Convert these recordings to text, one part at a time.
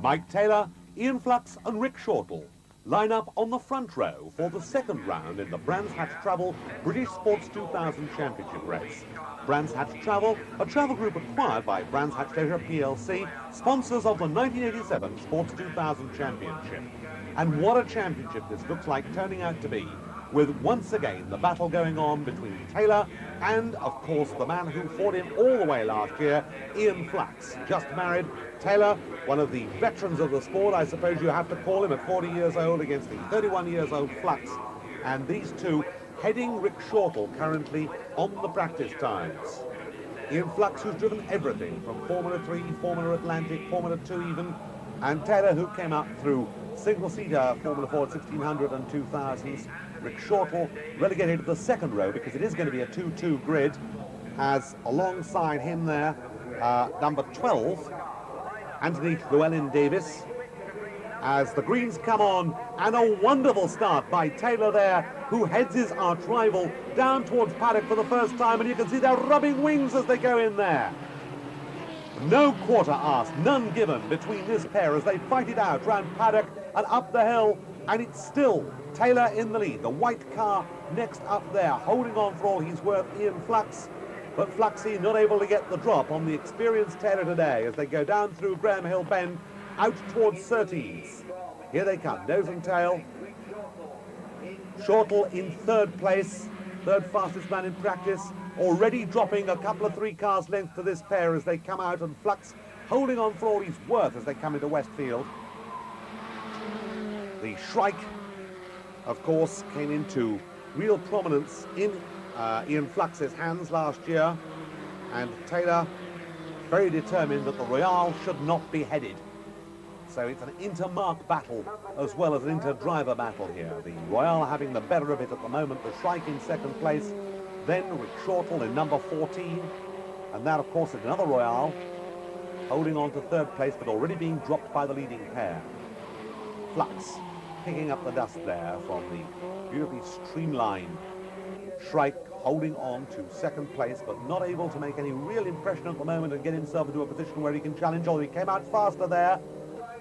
Mike Taylor, Ian Flux and Rick Shortle line up on the front row for the second round in the Brands Hatch Travel British Sports 2000 Championship race. Brands Hatch Travel, a travel group acquired by Brands Hatch Leisure plc, sponsors of the 1987 Sports 2000 Championship. And what a championship this looks like turning out to be, with once again the battle going on between Taylor and, of course, the man who fought him all the way last year, Ian Flux, just married. Taylor, one of the veterans of the sport, I suppose you have to call him, at 40 years old against the 31 years old Flux. And these two heading Rick Shortle currently on the practice times. Ian Flux, who's driven everything from Formula 3, Formula Atlantic, Formula 2 even, and Taylor, who came up through single-seater Formula 4 1600 and 2000s. Rick Shortle relegated to the second row because it is going to be a 2-2 grid, has alongside him there number 12, Anthony L-Davies, as the greens come on, and a wonderful start by Taylor there, who heads his arch rival down towards paddock for the first time, and you can see they're rubbing wings as they go in there. No quarter asked, none given between this pair as they fight it out round paddock and up the hill, and it's still Taylor in the lead. The white car next up there, holding on for all he's worth, Ian Flux. But Fluxy not able to get the drop on the experienced Taylor today as they go down through Graham Hill Bend out towards Surtees. Here they come, nose and tail. Shortle in third place, third fastest man in practice, already dropping a couple of 3 cars length to this pair as they come out, and Flux holding on for all he's worth as they come into Westfield. The Shrike, of course, came into real prominence in Ian Flux's hands last year, and Taylor very determined that the Royale should not be headed. So it's an inter-mark battle as well as an inter-driver battle here. The Royale having the better of it at the moment, the Shrike in second place, then Rick Shortle in number 14, and that of course is another Royale holding on to third place but already being dropped by the leading pair. Flux picking up the dust there from the beautifully streamlined Shrike, holding on to second place but not able to make any real impression at the moment and get himself into a position where he can challenge. Although he came out faster there,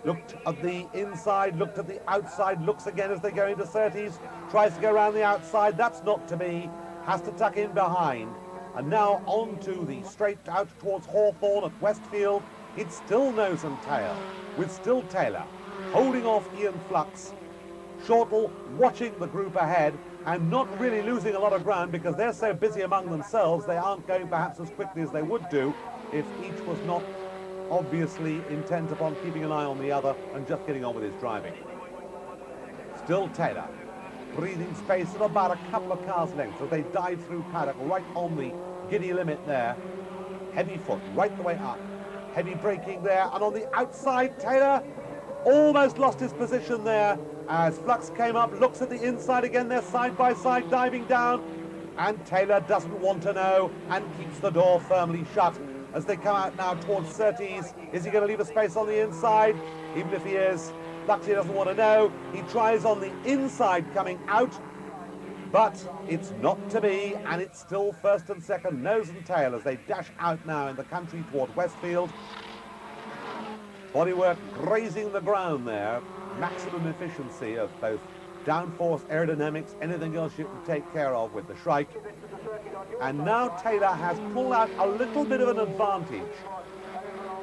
looked at the inside, looked at the outside, looks again as they go into Surtees, tries to go around the outside, that's not to be, has to tuck in behind, and now on to the straight out towards Hawthorne at Westfield. It's still nose and tail, with still Taylor holding off Ian Flux. Shortle watching the group ahead and not really losing a lot of ground because they're so busy among themselves they aren't going perhaps as quickly as they would do if each was not obviously intent upon keeping an eye on the other and just getting on with his driving. Still Taylor, breathing space of about a couple of cars lengths as they dive through paddock right on the giddy limit there. Heavy foot right the way up, heavy braking there, and on the outside Taylor almost lost his position there as Flux came up, looks at the inside again, they're side by side diving down, and Taylor doesn't want to know and keeps the door firmly shut as they come out now towards Surtees. Is he going to leave a space on the inside? Even if he is, Fluxy doesn't want to know. He tries on the inside coming out, but it's not to be, and it's still first and second, nose and tail, as they dash out now in the country toward Westfield. Bodywork grazing the ground there, maximum efficiency of both downforce, aerodynamics, anything else you can take care of with the Shrike. And now Taylor has pulled out a little bit of an advantage.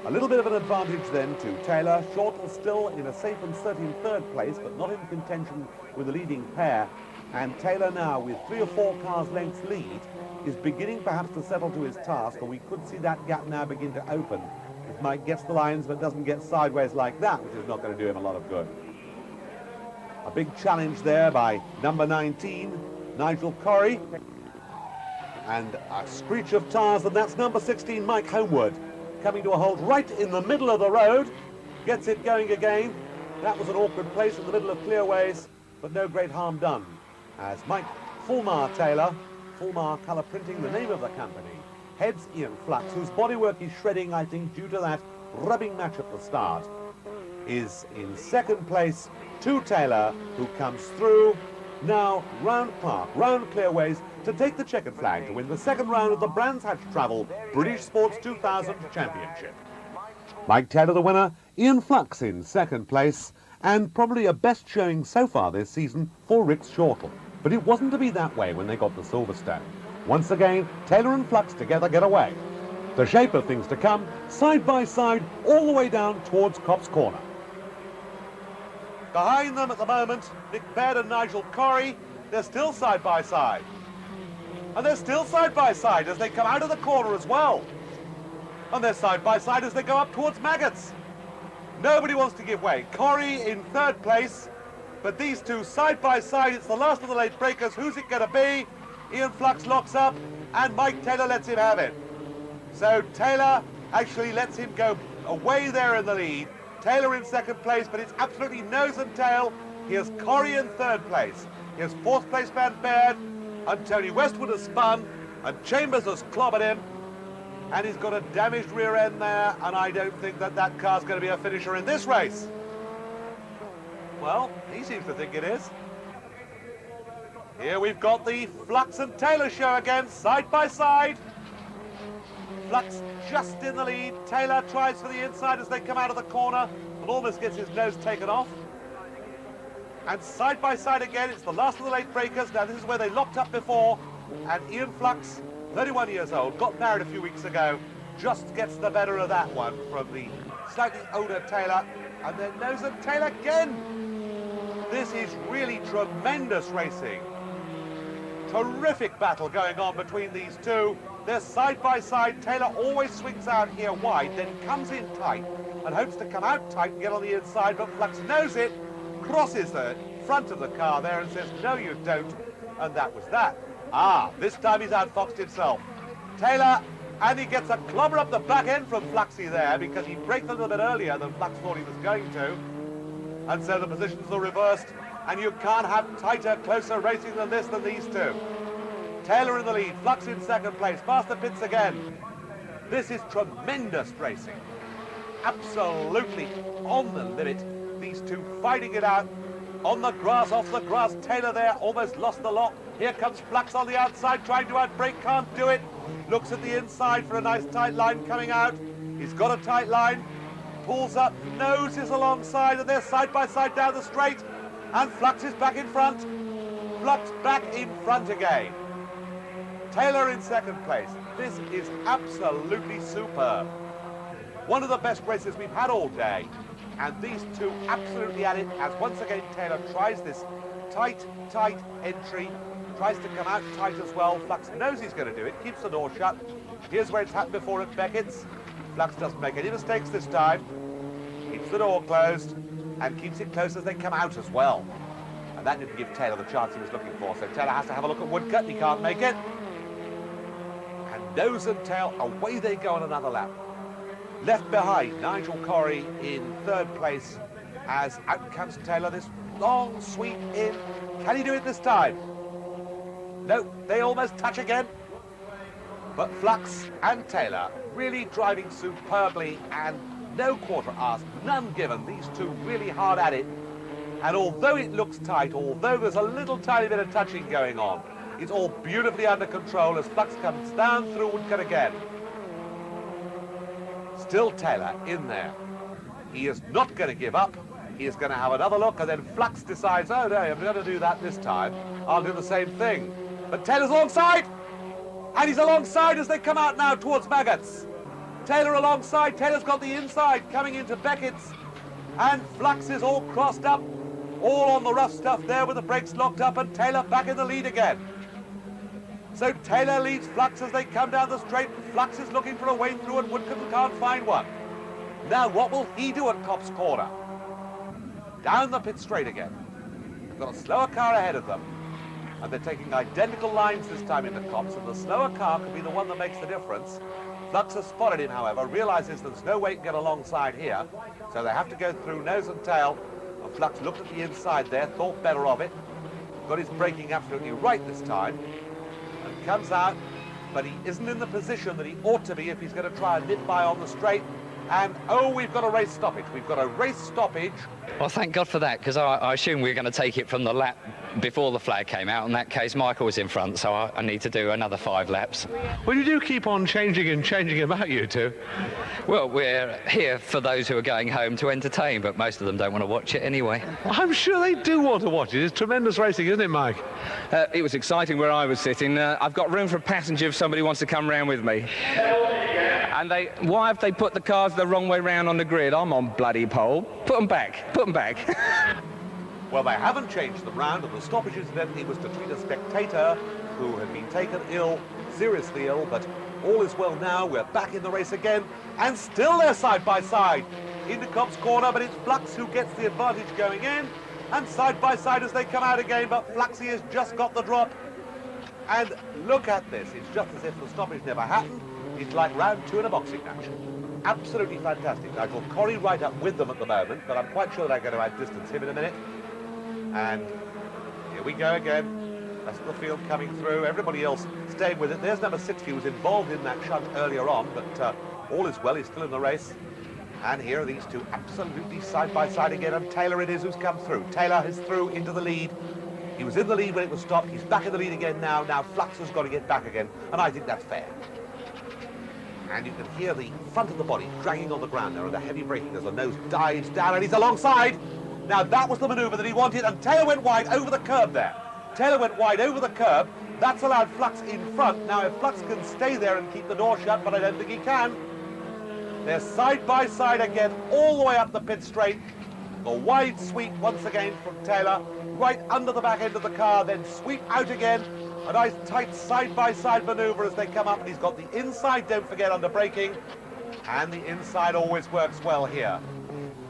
A little bit of an advantage then to Taylor. Shortle still in a safe and certain third place, but not in contention with the leading pair. And Taylor now, with 3 or 4 cars lengths lead, is beginning perhaps to settle to his task, and we could see that gap now begin to open. If Mike gets the lines but doesn't get sideways like that, which is not going to do him a lot of good. A big challenge there by number 19, Nigel Corry. And a screech of tires, and that's number 16, Mike Homewood, coming to a halt right in the middle of the road. Gets it going again. That was an awkward place in the middle of clearways, but no great harm done. As Mike Fulmar Taylor, Fulmar colour printing the name of the company, heads Ian Flux, whose bodywork is shredding, I think, due to that rubbing match at the start, is in second place to Taylor, who comes through now round Park, round clearways, to take the checkered flag to win the second round of the Brands Hatch Travel British Sports 2000 Championship. Mike Taylor, the winner, Ian Flux in second place, and probably a best showing so far this season for Rick's Shortle. But it wasn't to be that way when they got to Silverstone. Once again, Taylor and Flux together get away. The shape of things to come, side by side, all the way down towards Copse Corner. Behind them at the moment, Baird and Nigel Corry, they're still side by side. And they're still side by side as they come out of the corner as well. And they're side by side as they go up towards Maggots. Nobody wants to give way. Corry in third place, but these two side by side. It's the last of the late breakers. Who's it going to be? Ian Flux locks up, and Mike Taylor lets him have it. So Taylor actually lets him go away there in the lead. Taylor in second place, but it's absolutely nose and tail. Here's Corry in third place. Here's fourth place man Baird, and Tony Westwood has spun, and Chambers has clobbered him, and he's got a damaged rear end there, and I don't think that that car's going to be a finisher in this race. Well, he seems to think it is. Here we've got the Flux and Taylor show again, side by side. Flux just in the lead. Taylor tries for the inside as they come out of the corner and almost gets his nose taken off. And side by side again, it's the last of the late breakers. Now this is where they locked up before, and Ian Flux, 31 years old, got married a few weeks ago, just gets the better of that one from the slightly older Taylor, and then nose and tail again. This is really tremendous racing. Terrific battle going on between these two. They're side by side. Taylor always swings out here wide, then comes in tight and hopes to come out tight and get on the inside, but Flux knows it, crosses the front of the car there and says, no you don't, and that was that. Ah, this time he's outfoxed himself. Taylor, and he gets a clobber up the back end from Fluxy there because he braked a little bit earlier than Flux thought he was going to. And so the positions are reversed, and you can't have tighter, closer racing than this than these two. Taylor in the lead, Flux in second place, past the pits again. This is tremendous racing. Absolutely on the limit. These two fighting it out. On the grass, off the grass, Taylor there, almost lost the lock. Here comes Flux on the outside, trying to outbrake, can't do it. Looks at the inside for a nice tight line coming out. He's got a tight line, pulls up, noses alongside, and they're side by side down the straight. And Flux is back in front. Flux back in front again. Taylor in second place. This is absolutely superb. One of the best races we've had all day. And these two absolutely at it as once again Taylor tries this tight entry, tries to come out tight as well. Flux knows he's going to do it, keeps the door shut. Here's where it's happened before at Beckett's. Flux doesn't make any mistakes this time, keeps the door closed and keeps it closed as they come out as well. And that didn't give Taylor the chance he was looking for, so Taylor has to have a look at Woodcut, he can't make it. And nose and tail, away they go on another lap. Left behind, Nigel Corry in third place as out comes Taylor, this long sweep in. Can he do it this time? No, they almost touch again. But Flux and Taylor really driving superbly and no quarter asked, none given. These two really hard at it. And although it looks tight, although there's a little tiny bit of touching going on, it's all beautifully under control as Flux comes down through Woodcut again. Still Taylor in there. He is not going to give up. He is going to have another look, and then Flux decides, oh no, I'm going to do that this time. I'll do the same thing. But Taylor's alongside! And he's alongside as they come out now towards Maggots. Taylor alongside. Taylor's got the inside coming into Beckett's. And Flux is all crossed up, all on the rough stuff there with the brakes locked up, and Taylor back in the lead again. So Taylor leads Flux as they come down the straight. Flux is looking for a way through and Woodcut can't find one. Now what will he do at Copse Corner? Down the pit straight again. They've got a slower car ahead of them. And they're taking identical lines this time into Copse, and the slower car could be the one that makes the difference. Flux has spotted him, however, realizes there's no way he can get alongside here, so they have to go through nose and tail. And Flux looked at the inside there, thought better of it, got his braking absolutely right this time, and comes out, but he isn't in the position that he ought to be if he's going to try and nip by on the straight, And, oh, we've got a race stoppage. We've got a race stoppage. Well, thank God for that, because I assume we were going to take it from the lap before the flag came out. In that case, Michael was in front, so I need to do another 5 laps. Well, you do keep on changing about, you two. Well, we're here for those who are going home to entertain, but most of them don't want to watch it anyway. I'm sure they do want to watch it. It's tremendous racing, isn't it, Mike? It was exciting where I was sitting. I've got room for a passenger if somebody wants to come round with me. And why have they put the cars the wrong way round on the grid? I'm on bloody pole. Put them back. Put them back. Well, they haven't changed them round, and the stoppage incidentally was to treat a spectator who had been taken ill, seriously ill, but all is well now. We're back in the race again, and still they're side by side. Into Cobb's corner, but it's Flux who gets the advantage going in, and side by side as they come out again, but Fluxy has just got the drop. And look at this, it's just as if the stoppage never happened. It's like round 2 in a boxing match. Absolutely fantastic. Nigel Corry right up with them at the moment, but I'm quite sure that I'm going to outdistance him in a minute. And here we go again. Rest of the field coming through. Everybody else staying with it. There's number 60 who was involved in that shunt earlier on, but all is well. He's still in the race. And here are these two absolutely side by side again. And Taylor it is who's come through. Taylor is through into the lead. He was in the lead when it was stopped. He's back in the lead again now. Now Flux has got to get back again, and I think that's fair. And you can hear the front of the body dragging on the ground there, and the heavy braking as the nose dives down, and he's alongside. Now that was the manoeuvre that he wanted, and Taylor went wide over the curb there. Taylor went wide over the curb. That's allowed Flux in front. Now if Flux can stay there and keep the door shut, but I don't think he can. They're side by side again, all the way up the pit straight. A wide sweep once again from Taylor, right under the back end of the car, then sweep out again. A nice tight side-by-side manoeuvre as they come up. And he's got the inside, don't forget, under braking. And the inside always works well here.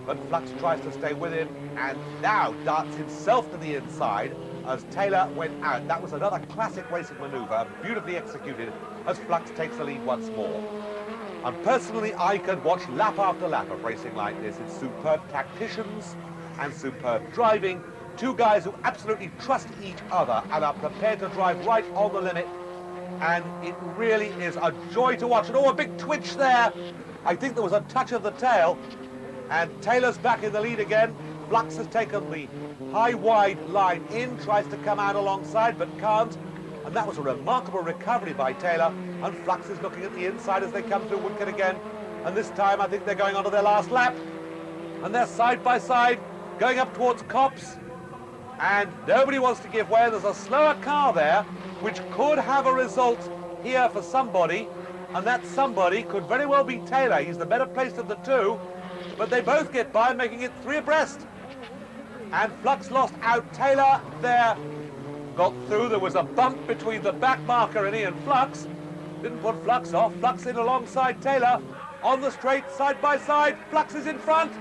But Flux tries to stay with him and now darts himself to the inside as Taylor went out. That was another classic racing manoeuvre, beautifully executed as Flux takes the lead once more. And personally, I could watch lap after lap of racing like this. It's superb tacticians and superb driving. Two guys who absolutely trust each other and are prepared to drive right on the limit. And it really is a joy to watch. And oh, a big twitch there. I think there was a touch of the tail. And Taylor's back in the lead again. Flux has taken the high-wide line in, tries to come out alongside, but can't. And that was a remarkable recovery by Taylor. And Flux is looking at the inside as they come through Woodcote again. And this time I think they're going on to their last lap. And they're side by side, going up towards Copse. And nobody wants to give way. There's a slower car there, which could have a result here for somebody. And that somebody could very well be Taylor. He's the better placed of the two. But they both get by, making it 3 abreast. And Flux lost out. Taylor there got through. There was a bump between the back marker and Ian Flux. Didn't put Flux off. Flux in alongside Taylor. On the straight, side by side. Flux is in front.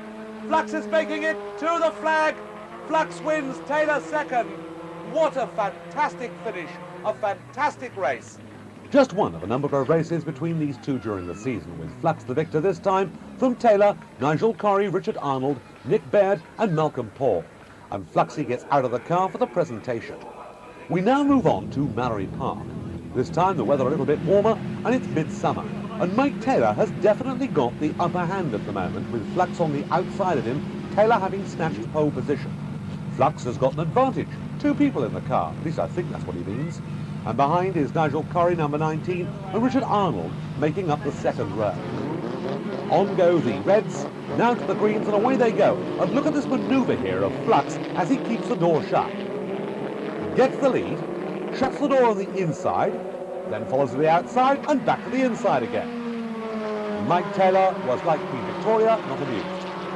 Flux is making it to the flag. Flux wins, Taylor second. What a fantastic finish, a fantastic race. Just one of a number of races between these two during the season, with Flux the victor this time from Taylor, Nigel Corry, Richard Arnold, Nick Baird and Malcolm Paul. And Fluxy gets out of the car for the presentation. We now move on to Mallory Park. This time the weather a little bit warmer and it's midsummer. And Mike Taylor has definitely got the upper hand at the moment, with Flux on the outside of him, Taylor having snatched pole position. Flux has got an advantage. 2 people in the car, at least I think that's what he means. And behind is Nigel Corry, number 19, and Richard Arnold making up the second row. On go the Reds, now to the greens, and away they go. And look at this manoeuvre here of Flux as he keeps the door shut. Gets the lead, shuts the door on the inside, then follows to the outside and back to the inside again. Mike Taylor was like Queen Victoria, not amused.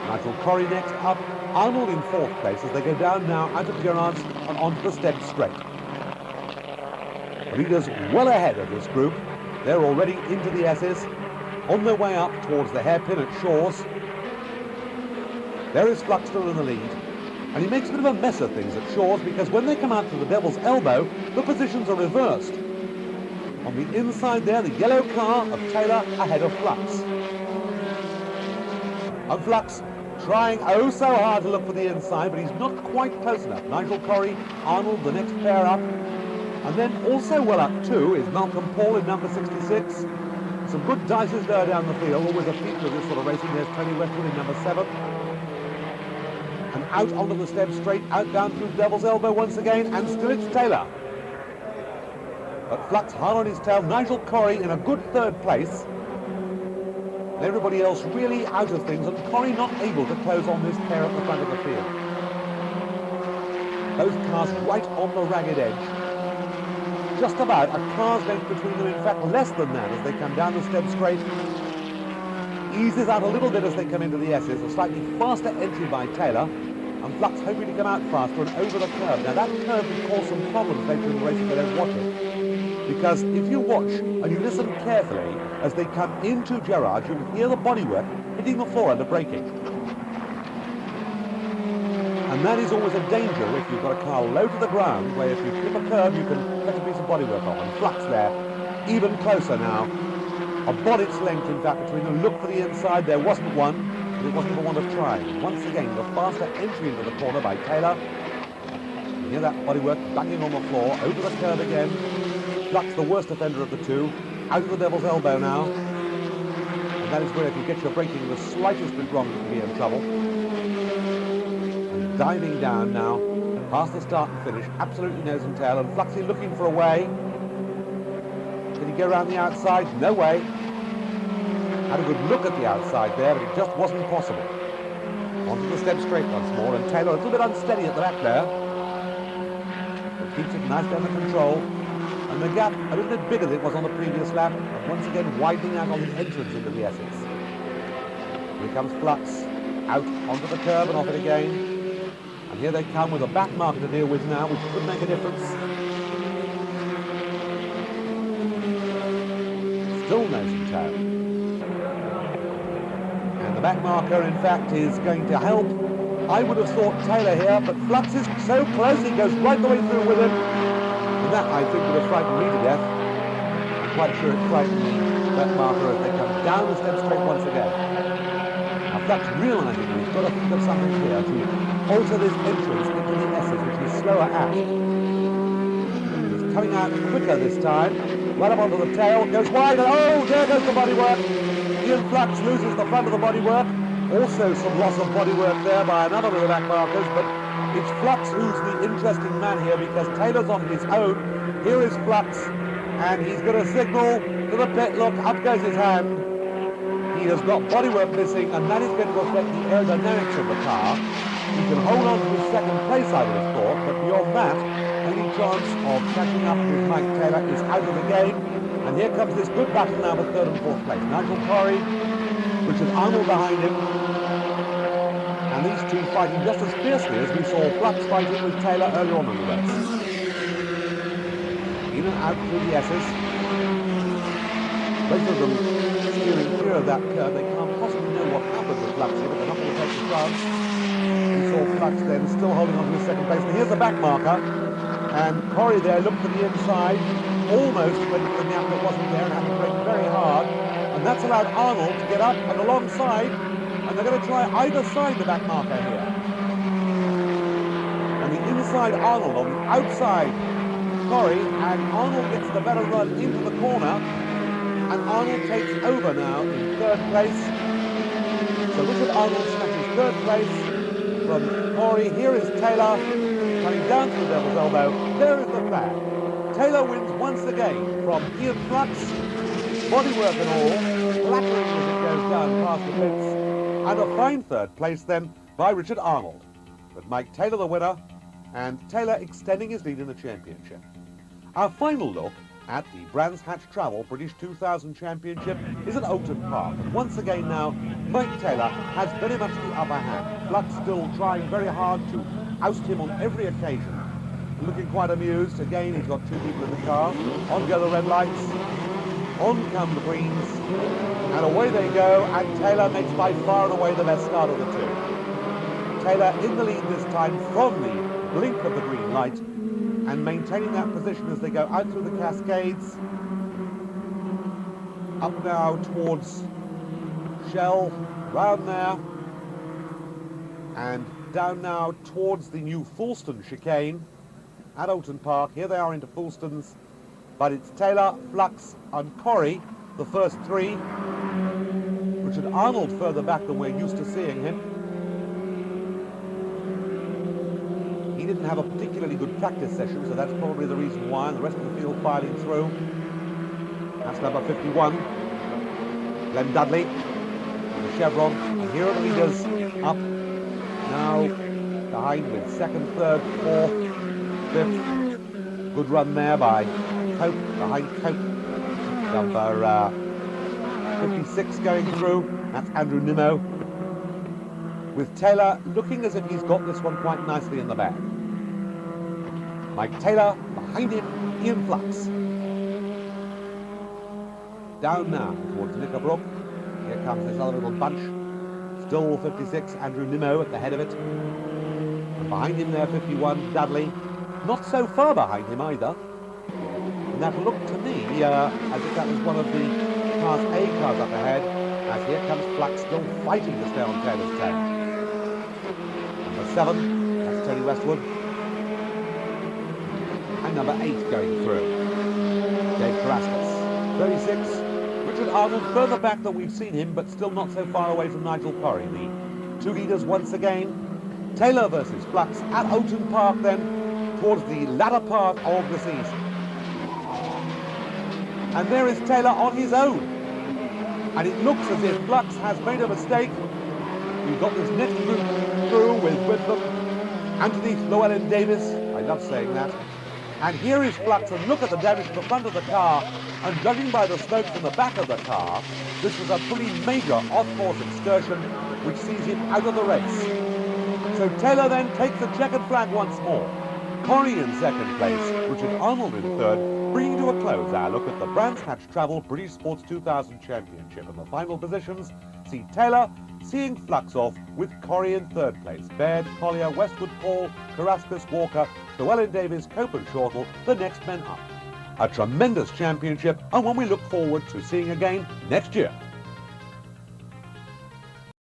Nigel Corry next up, Arnold in 4th place as they go down now out of Durance and onto the steps straight. Leaders well ahead of this group. They're already into the S's, on their way up towards the hairpin at Shaw's. There is Flux still in the lead, and he makes a bit of a mess of things at Shaw's because when they come out to the Devil's Elbow, the positions are reversed. On the inside there, the yellow car of Taylor ahead of Flux. And Flux trying oh so hard to look for the inside, but he's not quite close enough. Nigel Corry, Arnold, the next pair up. And then also well up too is Malcolm Paul in number 66. Some good dices there down the field, always a feature of this sort of racing. There's Tony Westwood in number 7. And out onto the step straight, out down through Devil's Elbow once again, and still it's Taylor. But Flux hard on his tail, Nigel Corry in a good 3rd place. And everybody else really out of things, and Corry not able to close on this pair at the front of the field. Both cars right on the ragged edge. Just about a car's length between them, in fact less than that as they come down the step straight. Eases out a little bit as they come into the S's, a slightly faster entry by Taylor, and Flux hoping to come out faster and over the curve. Now that curve will cause some problems later in the race if they don't watch it. Because if you watch and you listen carefully as they come into Gerrard, you will hear the bodywork hitting the floor under braking. And that is always a danger if you've got a car low to the ground, where if you clip a curve you can let a piece of bodywork off. And Flux there, even closer now. A bodit's length, in fact, between them. Look for the inside, there wasn't one, but it wasn't the one of trying. Once again, the faster entry into the corner by Taylor. You hear that bodywork banging on the floor, over the curve again. Flux, the worst offender of the two, out of the Devil's Elbow now. And that is where if you get your braking the slightest bit wrong, you can be in trouble. And diving down now, past the start and finish, absolutely nose and tail, and Fluxy looking for a way. Did he go around the outside? No way. Had a good look at the outside there, but it just wasn't possible. Onto the step straight once more, and Taylor a little bit unsteady at the back there. But keeps it nice under control. And the gap a little bit bigger than it was on the previous lap, and once again widening out on the entrance into the Essex. Here comes Flux, out onto the curb and off it again. And here they come with a back marker to deal with now, which could make a difference. Still nose and tail. And the back marker, in fact, is going to help. I would have thought Taylor here, but Flux is so close, he goes right the way through with him. And that, I think, would have frightened me to death. I'm quite sure it frightened the back marker as they come down the step straight once again. Now Flux realising that he's got to think of something here to alter this entrance into the Essex, which he's slower at. He's coming out quicker this time. Right up onto the tail, goes wide, and oh, there goes the bodywork. Ian Flux loses the front of the bodywork. Also some loss of bodywork there by another of the back markers, but it's Flux who's the interesting man here because Taylor's on his own. Here is Flux, and he's going to signal to the pit. Look, up goes his hand. He has got bodywork missing, and that is going to affect the aerodynamics of the car. He can hold on to his 2nd place, I would have thought, but beyond that, any chance of catching up with Mike Taylor is out of the game. And here comes this good battle now for 3rd and 4th place. Nigel Corry, Richard Arnold behind him. And these two fighting just as fiercely as we saw Flux fighting with Taylor earlier on in the race. In and out through the S's. Both of them steering clear of that curve. They can't possibly know what happened with Flux here, but they're not going to take the chance. We saw Flux then still holding on to his 2nd place. And here's the back marker. And Corry there looked for the inside, almost went for the gap that wasn't there and had to brake very hard. And that's allowed Arnold to get up and alongside, and they're going to try either side the back marker here. And the inside Arnold on the outside Corry, and Arnold gets the better run into the corner, and Arnold takes over now in 3rd place. So Richard Arnold snatches 3rd place from Corry. Here is Taylor. Coming down to the Devil's Elbow, there is the flag. Taylor wins once again from Ian Flux, bodywork and all, flattering as it goes down past the pits, and a fine 3rd place then by Richard Arnold. But Mike Taylor the winner, and Taylor extending his lead in the championship. Our final look at the Brands Hatch Travel British 2000 Championship is at Oulton Park. And once again now, Mike Taylor has very much the upper hand. Flux still trying very hard to oust him on every occasion. Looking quite amused. Again, he's got 2 people in the car. On go the red lights. On come the greens. And away they go. And Taylor makes by far and away the best start of the two. Taylor in the lead this time from the blink of the green light. And maintaining that position as they go out through the Cascades. Up now towards Shell. Round there. And down now towards the new Fulston chicane at Oulton Park. Here they are into Fulston's, but it's Taylor, Flux and Corry the first three. Richard Arnold further back than we're used to seeing him. He didn't have a particularly good practice session, so that's probably the reason why, and the rest of the field filing through. That's number 51, Glenn Dudley, the chevron, and here are the leaders up now, behind with second, third, fourth, fifth. Good run there by Cope, behind Cope. Number 56 going through, that's Andrew Nimmo, with Taylor looking as if he's got this one quite nicely in the bag. Mike Taylor, behind him, Ian Flux. Down now towards Knickerbrook. Here comes this other little bunch. Still 56, Andrew Nimmo at the head of it. And behind him there, 51, Dudley. Not so far behind him either. And that looked to me as if that was one of the Class A cars up ahead, as here comes Flux still fighting to stay on Taylor's tail. Number 7, that's Tony Westwood. And number 8 going through, Dave Karaskas. 36, Richard Arnold further back than we've seen him, but still not so far away from Nigel Corry. The two leaders once again. Taylor versus Flux at Oulton Park then, towards the latter part of the season. And there is Taylor on his own. And it looks as if Flux has made a mistake. We've got this next group through with them. Underneath L-Davies. I love saying that. And here is Flux, and look at the damage to the front of the car. And judging by the smoke from the back of the car, this was a pretty major off-course excursion which sees him out of the race. So Taylor then takes the checkered flag once more. Corry in second place, Richard Arnold in third, bringing to a close our look at the Brands Hatch Travel British Sports 2000 Championship. And the final positions see Taylor seeing Flux off with Corry in third place. Baird, Collier, Westwood, Paul, Karaskas, Walker, L-Davies, Cope and Shortle, the next men up. A tremendous championship, and one we look forward to seeing again next year.